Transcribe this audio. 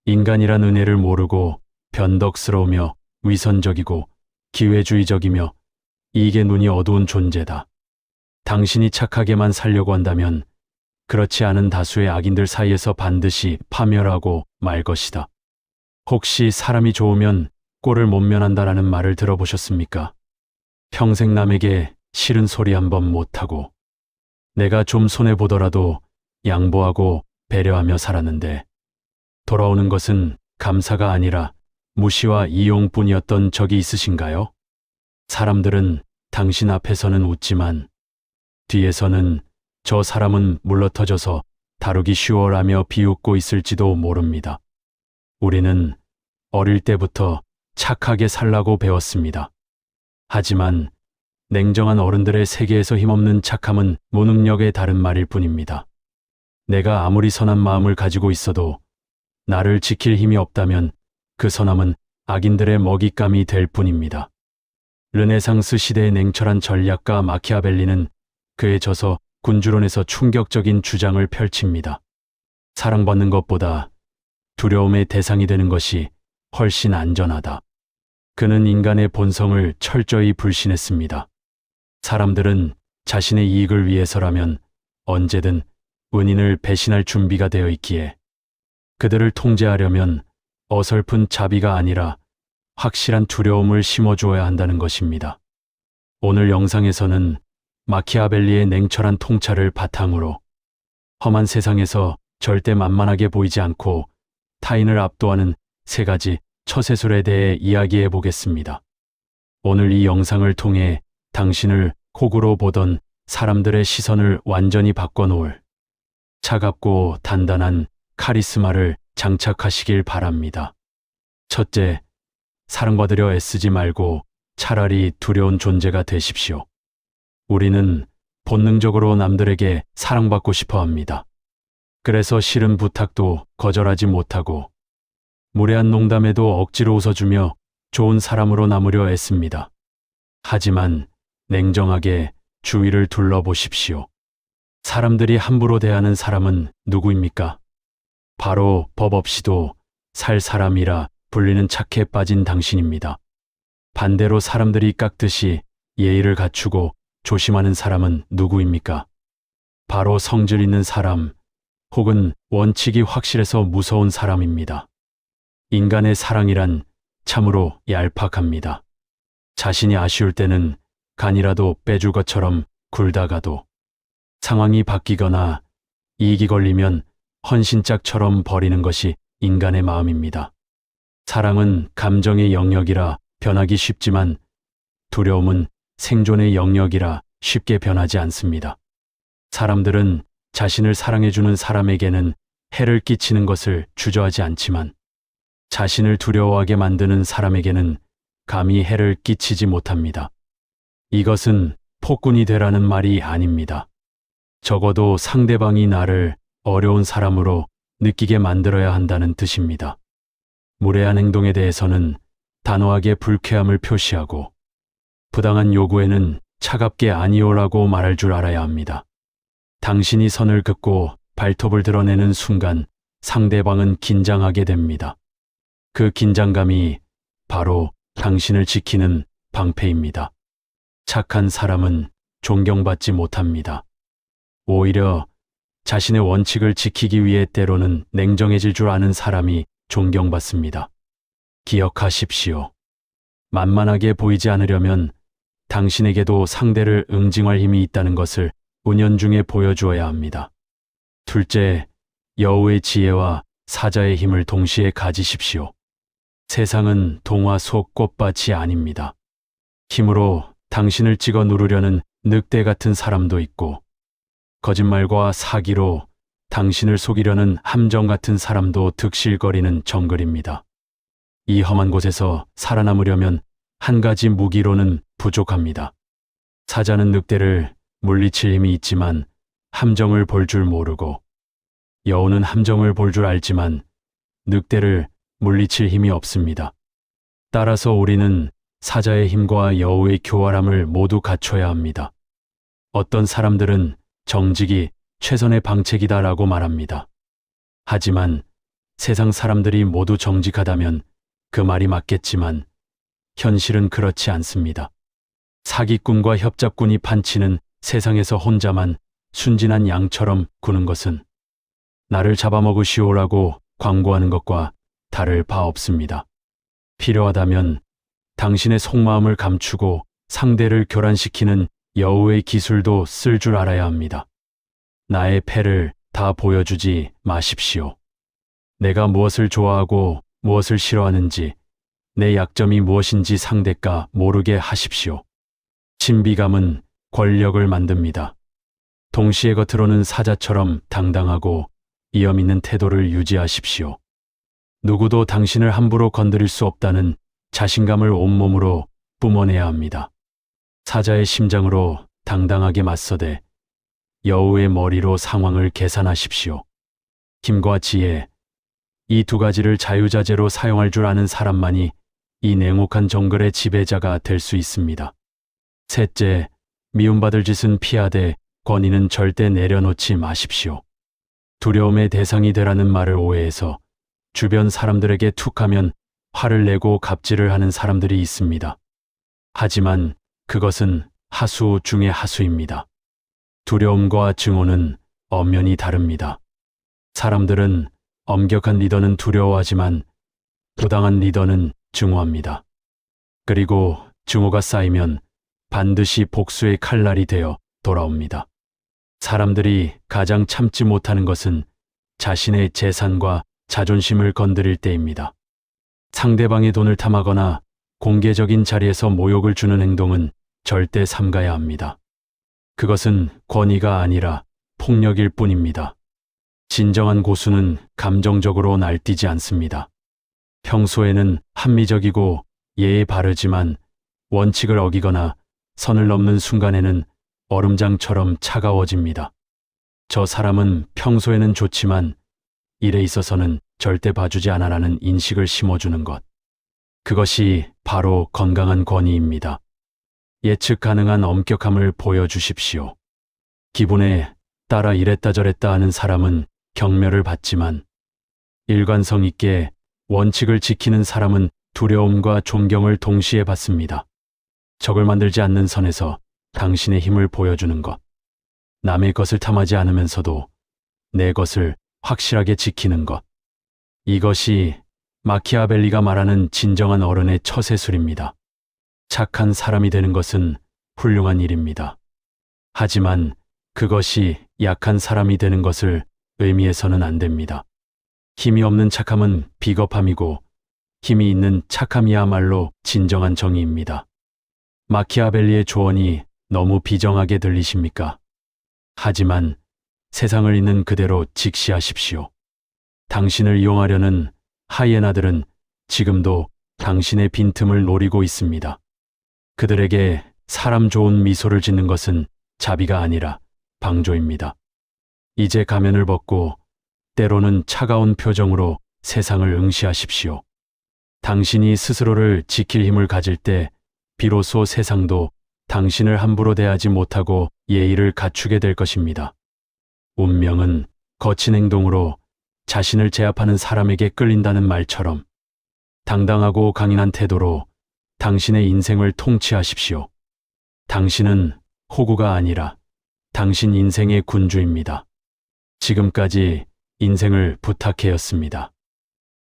인간이란 은혜를 모르고 변덕스러우며 위선적이고 기회주의적이며 이익에 눈이 어두운 존재다. 당신이 착하게만 살려고 한다면 그렇지 않은 다수의 악인들 사이에서 반드시 파멸하고 말 것이다. 혹시 사람이 좋으면 꼴을 못 면한다라는 말을 들어보셨습니까? 평생 남에게 싫은 소리 한번 못하고 내가 좀 손해보더라도 양보하고 배려하며 살았는데 돌아오는 것은 감사가 아니라 무시와 이용뿐이었던 적이 있으신가요? 사람들은 당신 앞에서는 웃지만 뒤에서는 저 사람은 물러터져서 다루기 쉬워라며 비웃고 있을지도 모릅니다. 우리는 어릴 때부터 착하게 살라고 배웠습니다. 하지만 냉정한 어른들의 세계에서 힘없는 착함은 무능력의 다른 말일 뿐입니다. 내가 아무리 선한 마음을 가지고 있어도 나를 지킬 힘이 없다면 그 선함은 악인들의 먹잇감이 될 뿐입니다. 르네상스 시대의 냉철한 전략가 마키아벨리는 그에 져서 군주론에서 충격적인 주장을 펼칩니다. 사랑받는 것보다 두려움의 대상이 되는 것이 훨씬 안전하다. 그는 인간의 본성을 철저히 불신했습니다. 사람들은 자신의 이익을 위해서라면 언제든 은인을 배신할 준비가 되어 있기에 그들을 통제하려면 어설픈 자비가 아니라 확실한 두려움을 심어주어야 한다는 것입니다. 오늘 영상에서는 마키아벨리의 냉철한 통찰을 바탕으로 험한 세상에서 절대 만만하게 보이지 않고 타인을 압도하는 3가지 처세술에 대해 이야기해 보겠습니다. 오늘 이 영상을 통해 당신을 호구로 보던 사람들의 시선을 완전히 바꿔놓을 차갑고 단단한 카리스마를 장착하시길 바랍니다. 첫째, 사랑받으려 애쓰지 말고 차라리 두려운 존재가 되십시오. 우리는 본능적으로 남들에게 사랑받고 싶어 합니다. 그래서 싫은 부탁도 거절하지 못하고 무례한 농담에도 억지로 웃어주며 좋은 사람으로 남으려 애씁니다. 하지만 냉정하게 주위를 둘러보십시오. 사람들이 함부로 대하는 사람은 누구입니까? 바로 법 없이도 살 사람이라 불리는 착해 빠진 당신입니다. 반대로 사람들이 깎듯이 예의를 갖추고 조심하는 사람은 누구입니까? 바로 성질 있는 사람 혹은 원칙이 확실해서 무서운 사람입니다. 인간의 사랑이란 참으로 얄팍합니다. 자신이 아쉬울 때는 간이라도 빼줄 것처럼 굴다가도 상황이 바뀌거나 이익이 걸리면 헌신짝처럼 버리는 것이 인간의 마음입니다. 사랑은 감정의 영역이라 변하기 쉽지만 두려움은 생존의 영역이라 쉽게 변하지 않습니다. 사람들은 자신을 사랑해주는 사람에게는 해를 끼치는 것을 주저하지 않지만 자신을 두려워하게 만드는 사람에게는 감히 해를 끼치지 못합니다. 이것은 폭군이 되라는 말이 아닙니다. 적어도 상대방이 나를 어려운 사람으로 느끼게 만들어야 한다는 뜻입니다. 무례한 행동에 대해서는 단호하게 불쾌함을 표시하고 부당한 요구에는 차갑게 아니오라고 말할 줄 알아야 합니다. 당신이 선을 긋고 발톱을 드러내는 순간 상대방은 긴장하게 됩니다. 그 긴장감이 바로 당신을 지키는 방패입니다. 착한 사람은 존경받지 못합니다. 오히려 자신의 원칙을 지키기 위해 때로는 냉정해질 줄 아는 사람이 존경받습니다. 기억하십시오. 만만하게 보이지 않으려면 당신에게도 상대를 응징할 힘이 있다는 것을 은연중에 보여주어야 합니다. 둘째, 여우의 지혜와 사자의 힘을 동시에 가지십시오. 세상은 동화 속 꽃밭이 아닙니다. 힘으로 당신을 찍어 누르려는 늑대 같은 사람도 있고 거짓말과 사기로 당신을 속이려는 함정 같은 사람도 득실거리는 정글입니다. 이 험한 곳에서 살아남으려면 한 가지 무기로는 부족합니다. 사자는 늑대를 물리칠 힘이 있지만 함정을 볼 줄 모르고 여우는 함정을 볼 줄 알지만 늑대를 물리칠 힘이 없습니다. 따라서 우리는 사자의 힘과 여우의 교활함을 모두 갖춰야 합니다. 어떤 사람들은 정직이 최선의 방책이다라고 말합니다. 하지만 세상 사람들이 모두 정직하다면 그 말이 맞겠지만 현실은 그렇지 않습니다. 사기꾼과 협잡꾼이 판치는 세상에서 혼자만 순진한 양처럼 구는 것은 나를 잡아먹으시오라고 광고하는 것과 다를 바 없습니다. 필요하다면 당신의 속마음을 감추고 상대를 교란시키는 여우의 기술도 쓸 줄 알아야 합니다. 나의 패를 다 보여주지 마십시오. 내가 무엇을 좋아하고 무엇을 싫어하는지, 내 약점이 무엇인지 상대가 모르게 하십시오. 신비감은 권력을 만듭니다. 동시에 겉으로는 사자처럼 당당하고 이염 있는 태도를 유지하십시오. 누구도 당신을 함부로 건드릴 수 없다는 자신감을 온몸으로 뿜어내야 합니다. 사자의 심장으로 당당하게 맞서되 여우의 머리로 상황을 계산하십시오. 힘과 지혜, 이 두 가지를 자유자재로 사용할 줄 아는 사람만이 이 냉혹한 정글의 지배자가 될 수 있습니다. 셋째, 미움받을 짓은 피하되 권위는 절대 내려놓지 마십시오. 두려움의 대상이 되라는 말을 오해해서 주변 사람들에게 툭하면 화를 내고 갑질을 하는 사람들이 있습니다. 하지만 그것은 하수 중의 하수입니다. 두려움과 증오는 엄연히 다릅니다. 사람들은 엄격한 리더는 두려워하지만 부당한 리더는 증오합니다. 그리고 증오가 쌓이면 반드시 복수의 칼날이 되어 돌아옵니다. 사람들이 가장 참지 못하는 것은 자신의 재산과 자존심을 건드릴 때입니다. 상대방의 돈을 탐하거나 공개적인 자리에서 모욕을 주는 행동은 절대 삼가야 합니다. 그것은 권위가 아니라 폭력일 뿐입니다. 진정한 고수는 감정적으로 날뛰지 않습니다. 평소에는 합리적이고 예에 바르지만 원칙을 어기거나 선을 넘는 순간에는 얼음장처럼 차가워집니다. 저 사람은 평소에는 좋지만 일에 있어서는 절대 봐주지 않아라는 인식을 심어주는 것. 그것이 바로 건강한 권위입니다. 예측 가능한 엄격함을 보여주십시오. 기분에 따라 이랬다 저랬다 하는 사람은 경멸을 받지만 일관성 있게 원칙을 지키는 사람은 두려움과 존경을 동시에 받습니다. 적을 만들지 않는 선에서 당신의 힘을 보여주는 것. 남의 것을 탐하지 않으면서도 내 것을 확실하게 지키는 것. 이것이 마키아벨리가 말하는 진정한 어른의 처세술입니다. 착한 사람이 되는 것은 훌륭한 일입니다. 하지만 그것이 약한 사람이 되는 것을 의미해서는 안 됩니다. 힘이 없는 착함은 비겁함이고 힘이 있는 착함이야말로 진정한 정의입니다. 마키아벨리의 조언이 너무 비정하게 들리십니까? 하지만 세상을 있는 그대로 직시하십시오. 당신을 이용하려는 하이에나들은 지금도 당신의 빈틈을 노리고 있습니다. 그들에게 사람 좋은 미소를 짓는 것은 자비가 아니라 방조입니다. 이제 가면을 벗고 때로는 차가운 표정으로 세상을 응시하십시오. 당신이 스스로를 지킬 힘을 가질 때 비로소 세상도 당신을 함부로 대하지 못하고 예의를 갖추게 될 것입니다. 운명은 거친 행동으로 자신을 제압하는 사람에게 끌린다는 말처럼 당당하고 강인한 태도로 당신의 인생을 통치하십시오. 당신은 호구가 아니라 당신 인생의 군주입니다. 지금까지 인생을 부탁해였습니다.